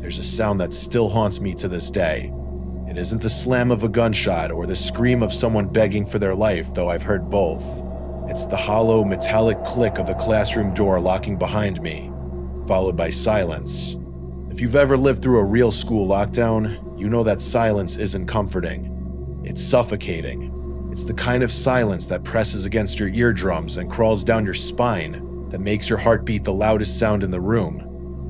there's a sound that still haunts me to this day. It isn't the slam of a gunshot or the scream of someone begging for their life, though I've heard both. It's the hollow, metallic click of a classroom door locking behind me, followed by silence. If you've ever lived through a real school lockdown, you know that silence isn't comforting. It's suffocating. It's the kind of silence that presses against your eardrums and crawls down your spine, that makes your heart beat the loudest sound in the room.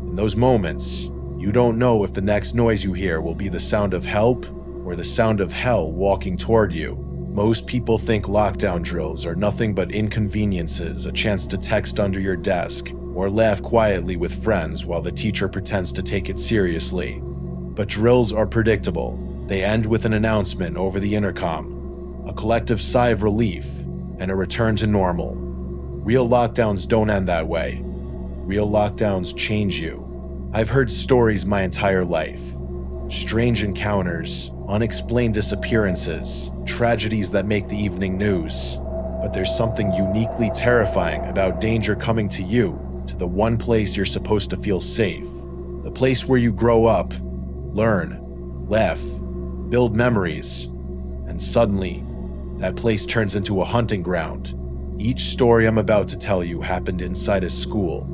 In those moments, you don't know if the next noise you hear will be the sound of help or the sound of hell walking toward you. Most people think lockdown drills are nothing but inconveniences, a chance to text under your desk or laugh quietly with friends while the teacher pretends to take it seriously. But drills are predictable. They end with an announcement over the intercom, a collective sigh of relief, and a return to normal. Real lockdowns don't end that way. Real lockdowns change you. I've heard stories my entire life. Strange encounters, unexplained disappearances, tragedies that make the evening news. But there's something uniquely terrifying about danger coming to you, to the one place you're supposed to feel safe. The place where you grow up, learn, laugh, build memories, and suddenly, that place turns into a hunting ground. Each story I'm about to tell you happened inside a school,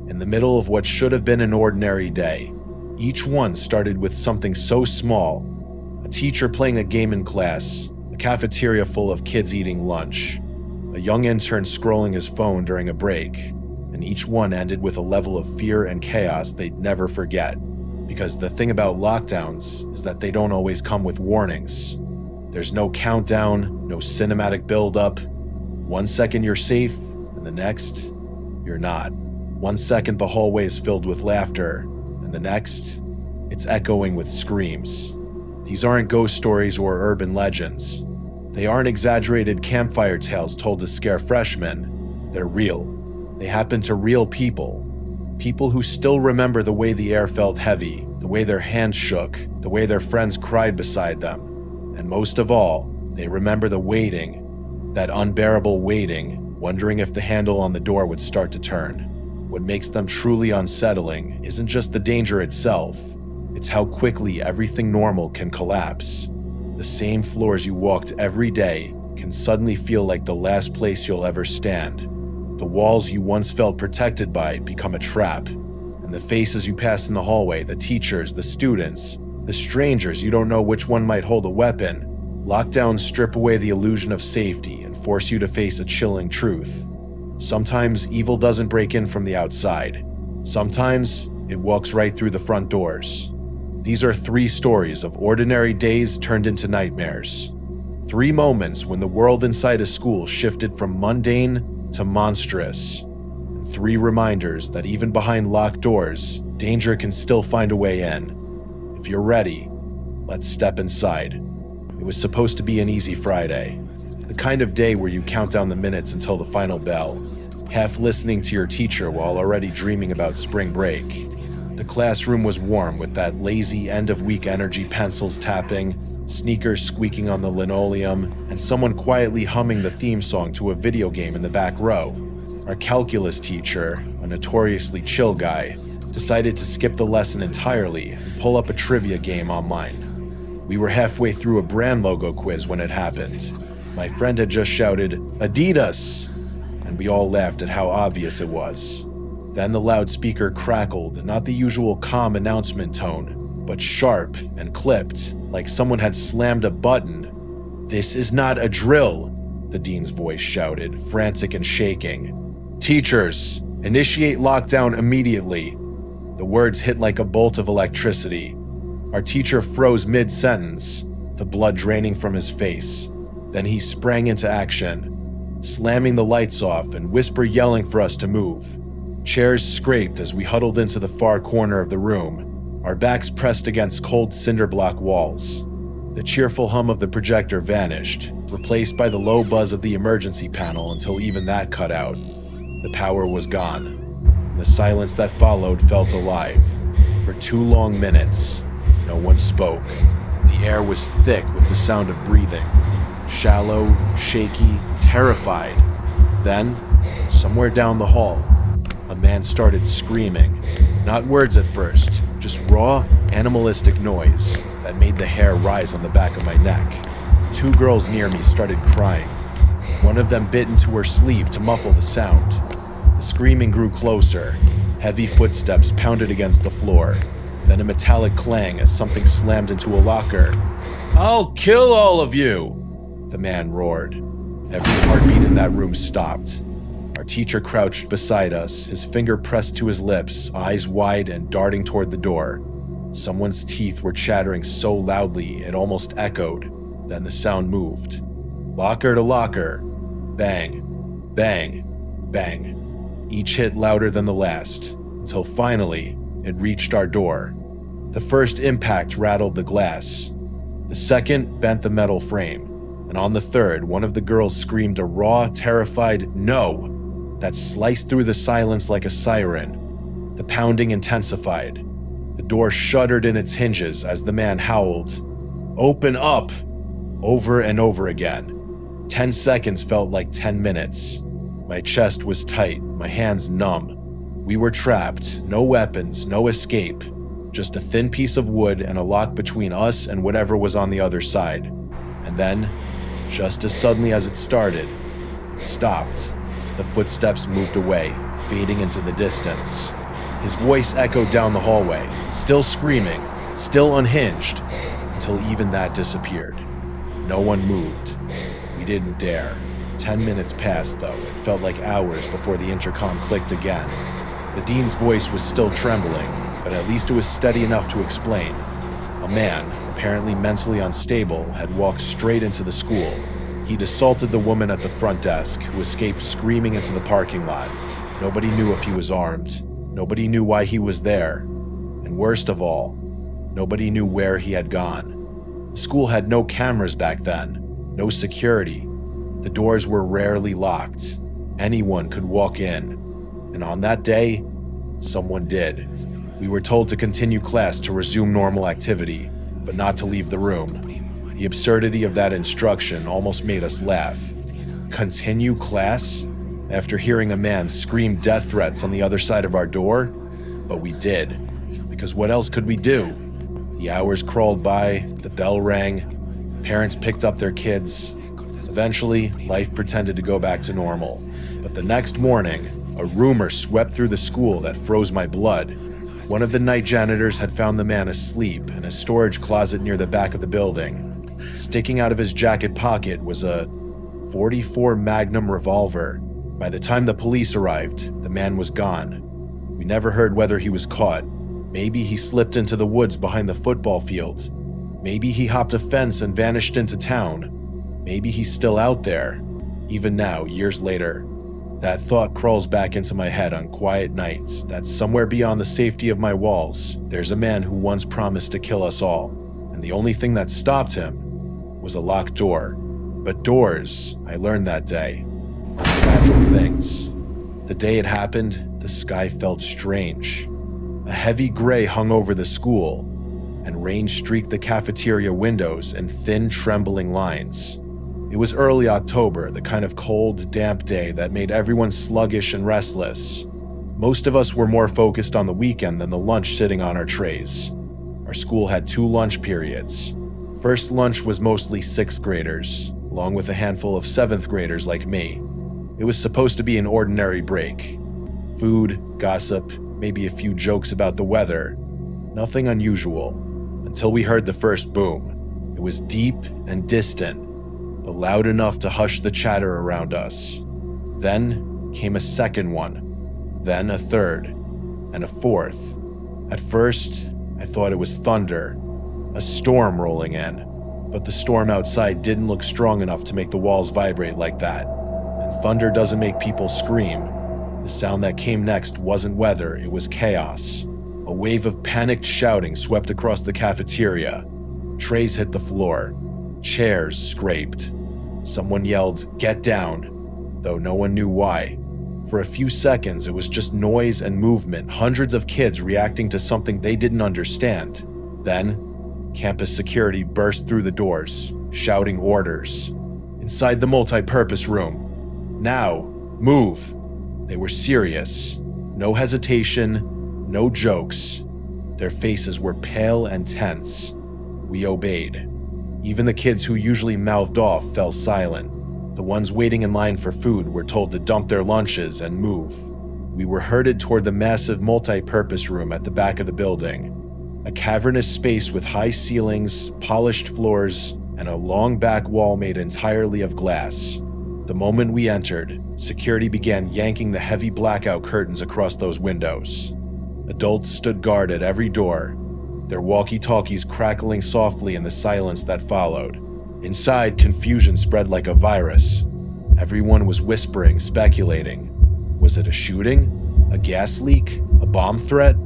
in the middle of what should have been an ordinary day. Each one started with something so small: a teacher playing a game in class, a cafeteria full of kids eating lunch, a young intern scrolling his phone during a break, and each one ended with a level of fear and chaos they'd never forget. Because the thing about lockdowns is that they don't always come with warnings. There's no countdown, no cinematic build-up. 1 second you're safe, and the next, you're not. 1 second the hallway is filled with laughter, and the next, it's echoing with screams. These aren't ghost stories or urban legends. They aren't exaggerated campfire tales told to scare freshmen. They're real. They happen to real people. People who still remember the way the air felt heavy, the way their hands shook, the way their friends cried beside them. And most of all, they remember the waiting, that unbearable waiting, wondering if the handle on the door would start to turn. What makes them truly unsettling isn't just the danger itself, it's how quickly everything normal can collapse. The same floors you walked every day can suddenly feel like the last place you'll ever stand. The walls you once felt protected by become a trap, and the faces you pass in the hallway, the teachers, the students, the strangers you don't know which one might hold a weapon. Lockdowns strip away the illusion of safety and force you to face a chilling truth. Sometimes evil doesn't break in from the outside. Sometimes it walks right through the front doors. These are 3 stories of ordinary days turned into nightmares. 3 moments when the world inside a school shifted from mundane to monstrous. And 3 reminders that even behind locked doors, danger can still find a way in. If you're ready, let's step inside. It was supposed to be an easy Friday, the kind of day where you count down the minutes until the final bell, half listening to your teacher while already dreaming about spring break. The classroom was warm with that lazy end-of-week energy, pencils tapping, sneakers squeaking on the linoleum, and someone quietly humming the theme song to a video game in the back row. Our calculus teacher, a notoriously chill guy, decided to skip the lesson entirely and pull up a trivia game online. We were halfway through a brand logo quiz when it happened. My friend had just shouted, "Adidas!" and we all laughed at how obvious it was. Then the loudspeaker crackled, not the usual calm announcement tone, but sharp and clipped, like someone had slammed a button. "This is not a drill," the dean's voice shouted, frantic and shaking. "Teachers, initiate lockdown immediately." The words hit like a bolt of electricity. Our teacher froze mid-sentence, the blood draining from his face. Then he sprang into action, slamming the lights off and whisper yelling for us to move. Chairs scraped as we huddled into the far corner of the room, our backs pressed against cold cinder block walls. The cheerful hum of the projector vanished, replaced by the low buzz of the emergency panel until even that cut out. The power was gone. The silence that followed felt alive. For 2 long minutes, no one spoke. The air was thick with the sound of breathing. Shallow, shaky, terrified. Then, somewhere down the hall, a man started screaming. Not words at first, just this raw, animalistic noise that made the hair rise on the back of my neck. Two girls near me started crying. One of them bit into her sleeve to muffle the sound. The screaming grew closer. Heavy footsteps pounded against the floor. Then a metallic clang as something slammed into a locker. "I'll kill all of you!" the man roared. Every heartbeat in that room stopped. Our teacher crouched beside us, his finger pressed to his lips, eyes wide and darting toward the door. Someone's teeth were chattering so loudly it almost echoed. Then the sound moved. Locker to locker. Bang, bang, bang. Each hit louder than the last, until finally it reached our door. The first impact rattled the glass. The second bent the metal frame. And on the third, one of the girls screamed a raw, terrified "no" that sliced through the silence like a siren. The pounding intensified. The door shuddered in its hinges as the man howled, "Open up!" over and over again. 10 seconds felt like 10 minutes. My chest was tight, my hands numb. We were trapped, no weapons, no escape. Just a thin piece of wood and a lock between us and whatever was on the other side. And then, just as suddenly as it started, it stopped. The footsteps moved away, fading into the distance. His voice echoed down the hallway, still screaming, still unhinged, until even that disappeared. No one moved. We didn't dare. 10 minutes passed, though. It felt like hours before the intercom clicked again. The dean's voice was still trembling, but at least it was steady enough to explain. A man, apparently mentally unstable, had walked straight into the school. He'd assaulted the woman at the front desk, who escaped screaming into the parking lot. Nobody knew if he was armed. Nobody knew why he was there. And worst of all, nobody knew where he had gone. The school had no cameras back then, no security. The doors were rarely locked. Anyone could walk in. And on that day, someone did. We were told to continue class to resume normal activity, but not to leave the room. The absurdity of that instruction almost made us laugh. Continue class? After hearing a man scream death threats on the other side of our door? But we did, because what else could we do? The hours crawled by, the bell rang, parents picked up their kids. Eventually, life pretended to go back to normal. But the next morning, a rumor swept through the school that froze my blood. One of the night janitors had found the man asleep in a storage closet near the back of the building. Sticking out of his jacket pocket was a .44 Magnum revolver. By the time the police arrived, the man was gone. We never heard whether he was caught. Maybe he slipped into the woods behind the football field. Maybe he hopped a fence and vanished into town. Maybe he's still out there, even now, years later. That thought crawls back into my head on quiet nights, that somewhere beyond the safety of my walls, there's a man who once promised to kill us all, and the only thing that stopped him was a locked door. But doors, I learned that day, are fragile things. The day it happened, the sky felt strange. A heavy gray hung over the school, and rain streaked the cafeteria windows in thin, trembling lines. It was early October, the kind of cold, damp day that made everyone sluggish and restless. Most of us were more focused on the weekend than the lunch sitting on our trays. Our school had 2 lunch periods. First lunch was mostly 6th graders, along with a handful of 7th graders like me. It was supposed to be an ordinary break. Food, gossip, maybe a few jokes about the weather. Nothing unusual, until we heard the first boom. It was deep and distant, but loud enough to hush the chatter around us. Then came a second one, then a third, and a fourth. At first, I thought it was thunder, a storm rolling in, but the storm outside didn't look strong enough to make the walls vibrate like that. And thunder doesn't make people scream. The sound that came next wasn't weather, it was chaos. A wave of panicked shouting swept across the cafeteria. Trays hit the floor. Chairs scraped. Someone yelled, "Get down," though no one knew why. For a few seconds, it was just noise and movement, hundreds of kids reacting to something they didn't understand. Then, campus security burst through the doors, shouting orders. Inside the multi-purpose room. "Now, move." They were serious. No hesitation, no jokes. Their faces were pale and tense. We obeyed. Even the kids who usually mouthed off fell silent. The ones waiting in line for food were told to dump their lunches and move. We were herded toward the massive multi-purpose room at the back of the building, a cavernous space with high ceilings, polished floors, and a long back wall made entirely of glass. The moment we entered, security began yanking the heavy blackout curtains across those windows. Adults stood guard at every door, their walkie-talkies crackling softly in the silence that followed. Inside, confusion spread like a virus. Everyone was whispering, speculating. Was it a shooting? A gas leak? A bomb threat?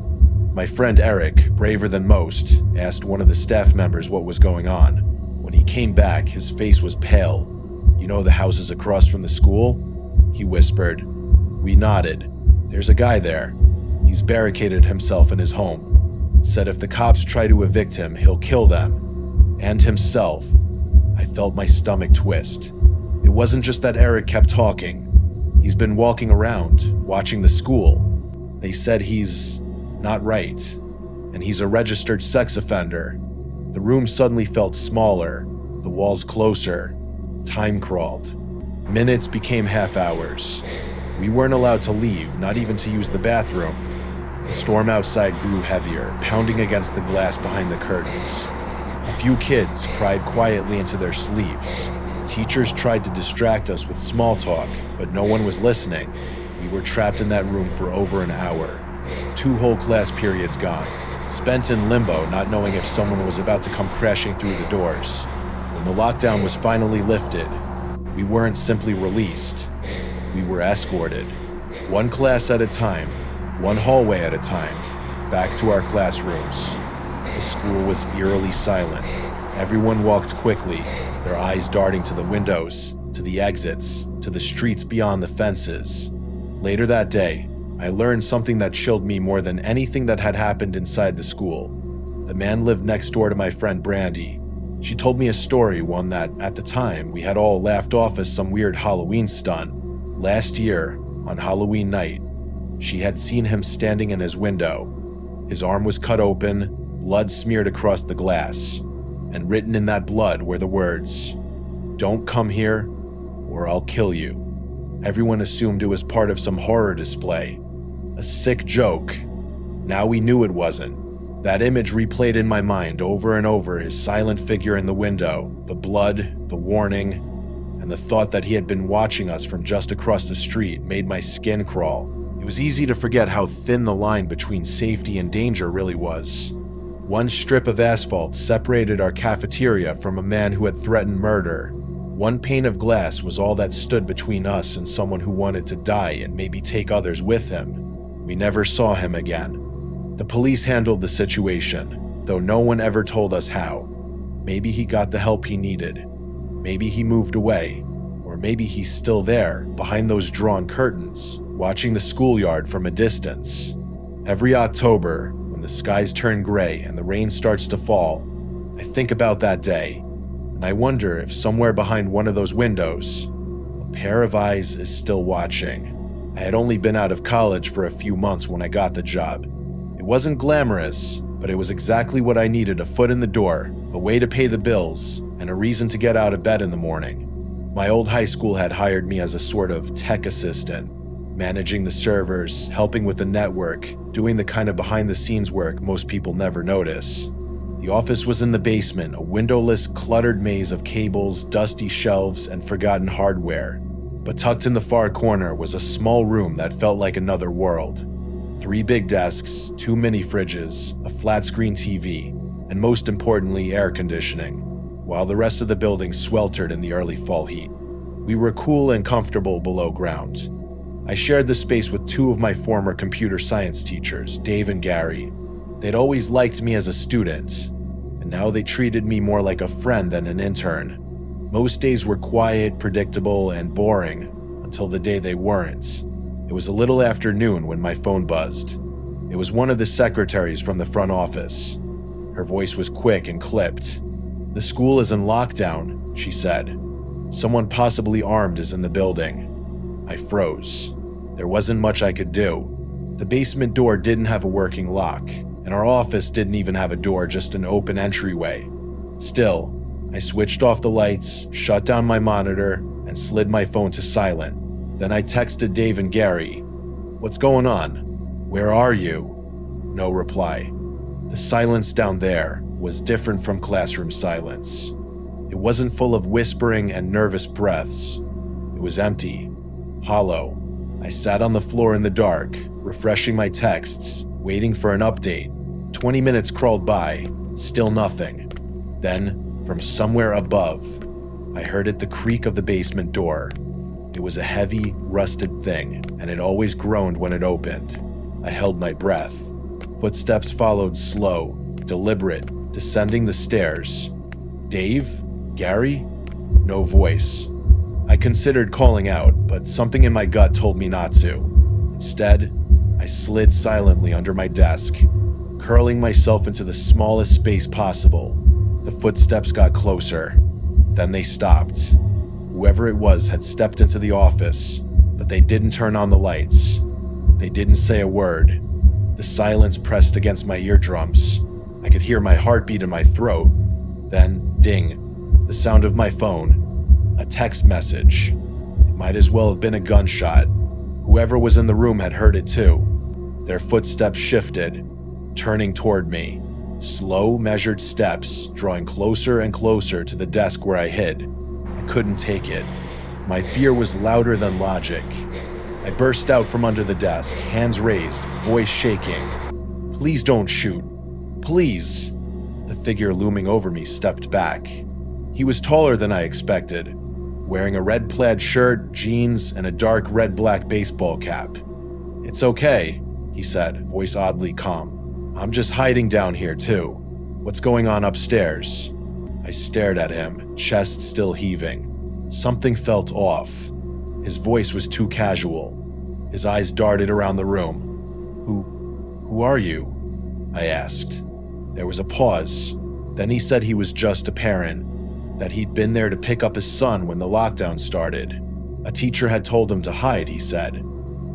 My friend Eric, braver than most, asked one of the staff members what was going on. When he came back, his face was pale. "You know the houses across from the school?" he whispered. We nodded. "There's a guy there. He's barricaded himself in his home. Said if the cops try to evict him, he'll kill them. And himself." I felt my stomach twist. It wasn't just that Eric kept talking. He's been walking around, watching the school. They said he's not right, and he's a registered sex offender. The room suddenly felt smaller, the walls closer. Time crawled. Minutes became half hours. We weren't allowed to leave, not even to use the bathroom. The storm outside grew heavier, pounding against the glass behind the curtains. A few kids cried quietly into their sleeves. Teachers tried to distract us with small talk, but no one was listening. We were trapped in that room for over an hour. 2 whole class periods gone, spent in limbo, not knowing if someone was about to come crashing through the doors. When the lockdown was finally lifted, we weren't simply released. We were escorted, one class at a time, one hallway at a time, back to our classrooms. The school was eerily silent. Everyone walked quickly, their eyes darting to the windows, to the exits, to the streets beyond the fences. Later that day, I learned something that chilled me more than anything that had happened inside the school. The man lived next door to my friend Brandy. She told me a story, one that, at the time, we had all laughed off as some weird Halloween stunt. Last year, on Halloween night, she had seen him standing in his window. His arm was cut open, blood smeared across the glass, and written in that blood were the words, "Don't come here, or I'll kill you." Everyone assumed it was part of some horror display, a sick joke. Now we knew it wasn't. That image replayed in my mind over and over, his silent figure in the window, the blood, the warning, and the thought that he had been watching us from just across the street made my skin crawl. It was easy to forget how thin the line between safety and danger really was. One strip of asphalt separated our cafeteria from a man who had threatened murder. One pane of glass was all that stood between us and someone who wanted to die and maybe take others with him. We never saw him again. The police handled the situation, though no one ever told us how. Maybe he got the help he needed. Maybe he moved away. Or maybe he's still there, behind those drawn curtains, watching the schoolyard from a distance. Every October, when the skies turn gray and the rain starts to fall, I think about that day, and I wonder if somewhere behind one of those windows, a pair of eyes is still watching. I had only been out of college for a few months when I got the job. It wasn't glamorous, but it was exactly what I needed: a foot in the door, a way to pay the bills, and a reason to get out of bed in the morning. My old high school had hired me as a sort of tech assistant, managing the servers, helping with the network, doing the kind of behind-the-scenes work most people never notice. The office was in the basement, a windowless, cluttered maze of cables, dusty shelves, and forgotten hardware. But tucked in the far corner was a small room that felt like another world. 3 big desks, 2 mini fridges, a flat-screen TV, and most importantly, air conditioning, while the rest of the building sweltered in the early fall heat. We were cool and comfortable below ground. I shared the space with 2 of my former computer science teachers, Dave and Gary. They'd always liked me as a student, and now they treated me more like a friend than an intern. Most days were quiet, predictable, and boring, until the day they weren't. It was a little after noon when my phone buzzed. It was one of the secretaries from the front office. Her voice was quick and clipped. "The school is in lockdown," she said. "Someone possibly armed is in the building." I froze. There wasn't much I could do. The basement door didn't have a working lock, and our office didn't even have a door, just an open entryway. Still, I switched off the lights, shut down my monitor, and slid my phone to silent. Then I texted Dave and Gary. "What's going on? Where are you?" No reply. The silence down there was different from classroom silence. It wasn't full of whispering and nervous breaths. It was empty, hollow. I sat on the floor in the dark, refreshing my texts, waiting for an update. 20 minutes crawled by, still nothing. Then, from somewhere above, I heard the creak of the basement door. It was a heavy, rusted thing, and it always groaned when it opened. I held my breath. Footsteps followed, slow, deliberate, descending the stairs. Dave? Gary? No voice. I considered calling out, but something in my gut told me not to. Instead, I slid silently under my desk, curling myself into the smallest space possible. The footsteps got closer. Then they stopped. Whoever it was had stepped into the office, but they didn't turn on the lights. They didn't say a word. The silence pressed against my eardrums. I could hear my heartbeat in my throat. Then, ding, the sound of my phone. A text message. It might as well have been a gunshot. Whoever was in the room had heard it too. Their footsteps shifted, turning toward me. Slow, measured steps, drawing closer and closer to the desk where I hid. I couldn't take it. My fear was louder than logic. I burst out from under the desk, hands raised, voice shaking. "Please don't shoot. Please." The figure looming over me stepped back. He was taller than I expected, wearing a red plaid shirt, jeans, and a dark red-black baseball cap. "It's okay," he said, voice oddly calm. "I'm just hiding down here too. What's going on upstairs?" I stared at him, chest still heaving. Something felt off. His voice was too casual. His eyes darted around the room. Who are you?" I asked. There was a pause. Then he said he was just a parent, that he'd been there to pick up his son when the lockdown started. A teacher had told him to hide, he said.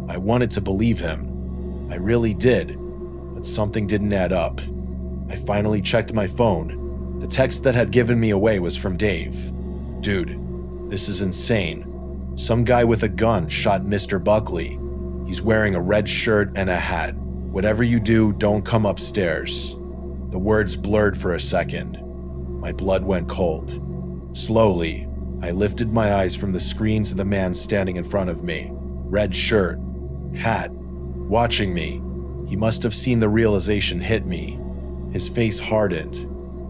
I wanted to believe him. I really did, but something didn't add up. I finally checked my phone. The text that had given me away was from Dave. "Dude, this is insane. Some guy with a gun shot Mr. Buckley. He's wearing a red shirt and a hat. Whatever you do, don't come upstairs." The words blurred for a second. My blood went cold. Slowly, I lifted my eyes from the screen to the man standing in front of me. Red shirt, hat, watching me. He must have seen the realization hit me. His face hardened.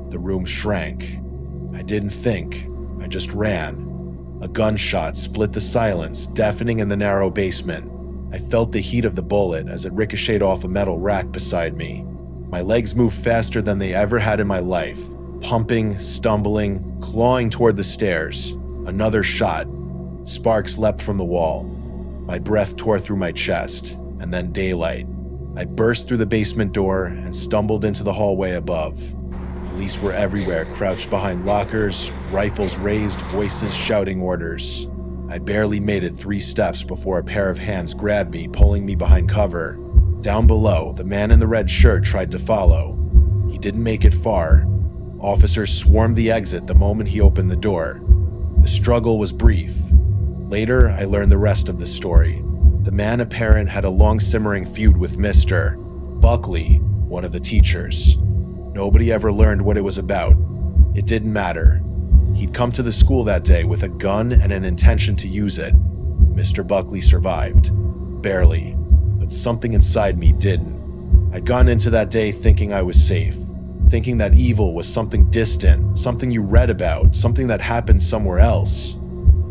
The room shrank. I didn't think. I just ran. A gunshot split the silence, deafening in the narrow basement. I felt the heat of the bullet as it ricocheted off a metal rack beside me. My legs moved faster than they ever had in my life, pumping, stumbling, clawing toward the stairs. Another shot. Sparks leapt from the wall. My breath tore through my chest, and then daylight. I burst through the basement door and stumbled into the hallway above. Police were everywhere, crouched behind lockers, rifles raised, voices shouting orders. I barely made it 3 steps before a pair of hands grabbed me, pulling me behind cover. Down below, the man in the red shirt tried to follow. He didn't make it far. Officers swarmed the exit the moment he opened the door. The struggle was brief. Later, I learned the rest of the story. The man apparent had a long simmering feud with Mr. Buckley, one of the teachers. Nobody ever learned what it was about. It didn't matter. He'd come to the school that day with a gun and an intention to use it. Mr. Buckley survived. Barely. But something inside me didn't. I'd gone into that day thinking I was safe. Thinking that evil was something distant, something you read about, something that happened somewhere else.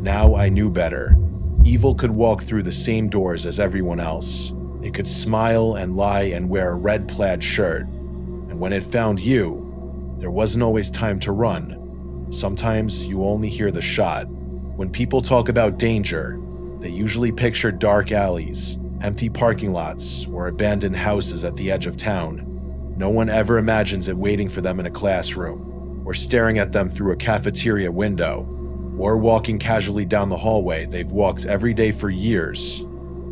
Now I knew better. Evil could walk through the same doors as everyone else. It could smile and lie and wear a red plaid shirt. And when it found you, there wasn't always time to run. Sometimes you only hear the shot. When people talk about danger, they usually picture dark alleys, empty parking lots, or abandoned houses at the edge of town. No one ever imagines it waiting for them in a classroom, or staring at them through a cafeteria window, or walking casually down the hallway they've walked every day for years.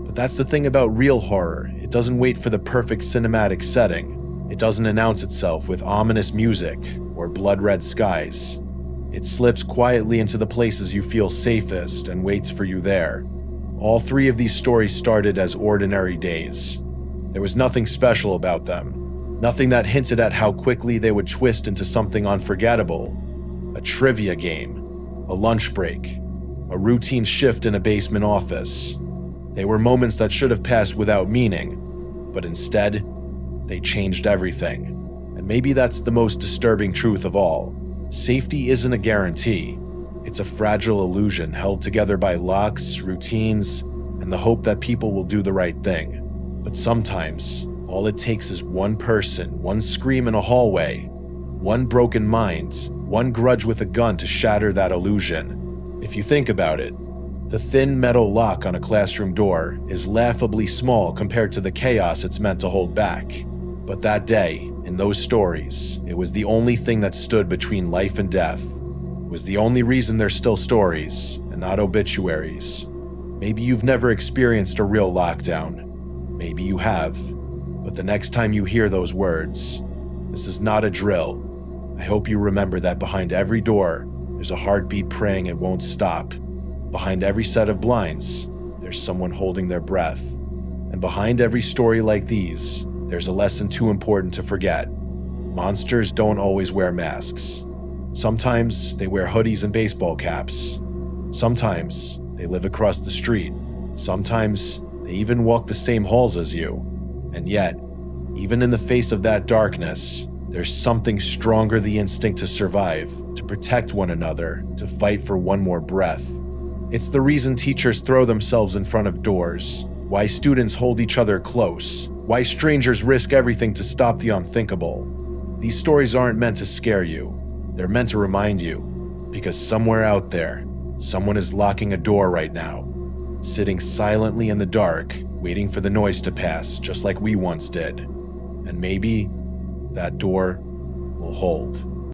But that's the thing about real horror. It doesn't wait for the perfect cinematic setting. It doesn't announce itself with ominous music or blood-red skies. It slips quietly into the places you feel safest and waits for you there. All three of these stories started as ordinary days. There was nothing special about them, nothing that hinted at how quickly they would twist into something unforgettable. A trivia game, a lunch break, a routine shift in a basement office. They were moments that should have passed without meaning, but instead, they changed everything. And maybe that's the most disturbing truth of all. Safety isn't a guarantee. It's a fragile illusion held together by locks, routines, and the hope that people will do the right thing. But sometimes, all it takes is one person, one scream in a hallway, one broken mind, one grudge with a gun to shatter that illusion. If you think about it, the thin metal lock on a classroom door is laughably small compared to the chaos it's meant to hold back. But that day, in those stories, it was the only thing that stood between life and death. It was the only reason they're still stories and not obituaries. Maybe you've never experienced a real lockdown. Maybe you have. But the next time you hear those words, this is not a drill. I hope you remember that behind every door, there's a heartbeat praying it won't stop. Behind every set of blinds, there's someone holding their breath. And behind every story like these, there's a lesson too important to forget. Monsters don't always wear masks. Sometimes they wear hoodies and baseball caps. Sometimes they live across the street. Sometimes they even walk the same halls as you. And yet, even in the face of that darkness, there's something stronger: the instinct to survive, to protect one another, to fight for one more breath. It's the reason teachers throw themselves in front of doors, why students hold each other close, why strangers risk everything to stop the unthinkable. These stories aren't meant to scare you. They're meant to remind you, because somewhere out there, someone is locking a door right now, sitting silently in the dark, waiting for the noise to pass, just like we once did. And maybe that door will hold.